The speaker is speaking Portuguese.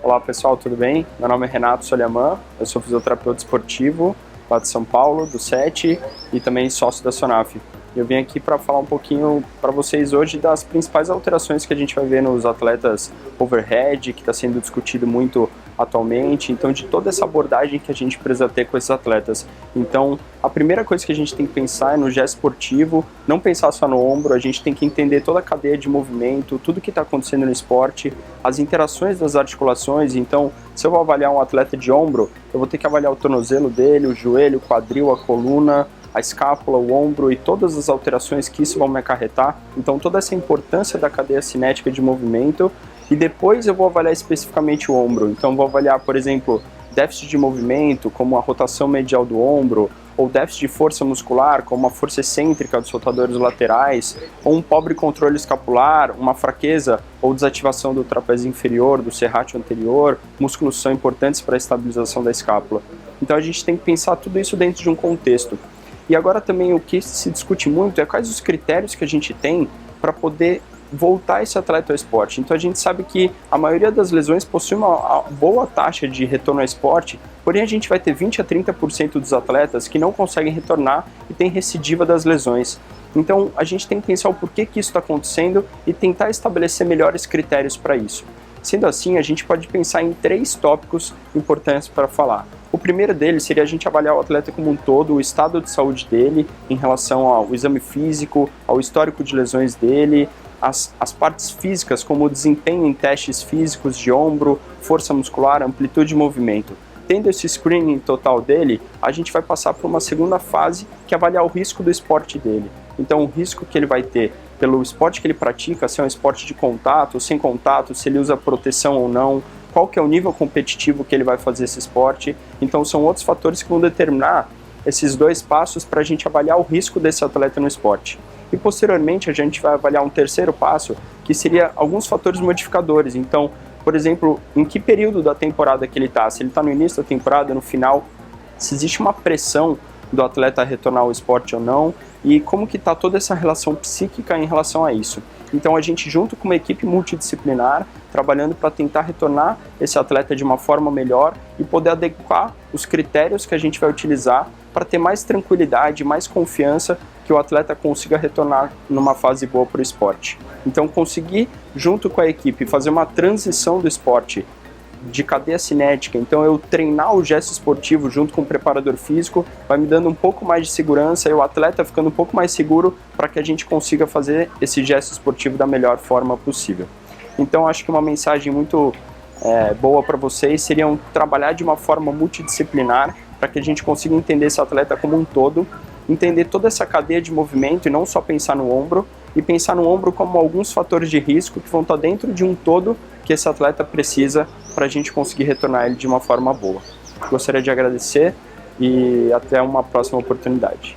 Olá pessoal, tudo bem? Meu nome é Renato Soliaman, eu sou fisioterapeuta esportivo lá de São Paulo, do SET e também sócio da Sonaf. Eu vim aqui para falar um pouquinho para vocês hoje das principais alterações que a gente vai ver nos atletas overhead, que está sendo discutido muito atualmente, então de toda essa abordagem que a gente precisa ter com esses atletas. Então, a primeira coisa que a gente tem que pensar é no gesto esportivo, não pensar só no ombro, a gente tem que entender toda a cadeia de movimento, tudo que está acontecendo no esporte, as interações das articulações. Então, se eu vou avaliar um atleta de ombro, eu vou ter que avaliar o tornozelo dele, o joelho, o quadril, a coluna, a escápula, o ombro e todas as alterações que isso vão me acarretar. Então, toda essa importância da cadeia cinética de movimento. E depois eu vou avaliar especificamente o ombro. Então, vou avaliar, por exemplo, déficit de movimento, como a rotação medial do ombro, ou déficit de força muscular, como a força excêntrica dos rotadores laterais, ou um pobre controle escapular, uma fraqueza ou desativação do trapézio inferior, do serrátil anterior, músculos são importantes para a estabilização da escápula. Então, a gente tem que pensar tudo isso dentro de um contexto. E agora também o que se discute muito é quais os critérios que a gente tem para poder voltar esse atleta ao esporte. Então a gente sabe que a maioria das lesões possui uma boa taxa de retorno ao esporte, porém a gente vai ter 20 a 30% dos atletas que não conseguem retornar e tem recidiva das lesões. Então a gente tem que pensar o porquê que isso está acontecendo e tentar estabelecer melhores critérios para isso. Sendo assim, a gente pode pensar em 3 tópicos importantes para falar. O primeiro deles seria a gente avaliar o atleta como um todo, o estado de saúde dele em relação ao exame físico, ao histórico de lesões dele, as partes físicas, como o desempenho em testes físicos de ombro, força muscular, amplitude de movimento. Tendo esse screening total dele, a gente vai passar por uma segunda fase, que é avaliar o risco do esporte dele. Então, o risco que ele vai ter pelo esporte que ele pratica, se é um esporte de contato, sem contato, se ele usa proteção ou não, qual que é o nível competitivo que ele vai fazer esse esporte. Então, são outros fatores que vão determinar esses 2 passos para a gente avaliar o risco desse atleta no esporte. E posteriormente a gente vai avaliar um terceiro passo, que seria alguns fatores modificadores. Então, por exemplo, em que período da temporada que ele está, se ele está no início da temporada, no final, se existe uma pressão do atleta a retornar ao esporte ou não, e como que está toda essa relação psíquica em relação a isso. Então a gente, junto com uma equipe multidisciplinar, trabalhando para tentar retornar esse atleta de uma forma melhor e poder adequar os critérios que a gente vai utilizar para ter mais tranquilidade, mais confiança que o atleta consiga retornar numa fase boa para o esporte. Então conseguir, junto com a equipe, fazer uma transição do esporte de cadeia cinética, então eu treinar o gesto esportivo junto com o preparador físico, vai me dando um pouco mais de segurança e o atleta ficando um pouco mais seguro para que a gente consiga fazer esse gesto esportivo da melhor forma possível. Então acho que uma mensagem muito boa para vocês seria trabalhar de uma forma multidisciplinar para que a gente consiga entender esse atleta como um todo, entender toda essa cadeia de movimento e não só pensar no ombro, e pensar no ombro como alguns fatores de risco que vão estar dentro de um todo que esse atleta precisa para a gente conseguir retornar ele de uma forma boa. Gostaria de agradecer e até uma próxima oportunidade.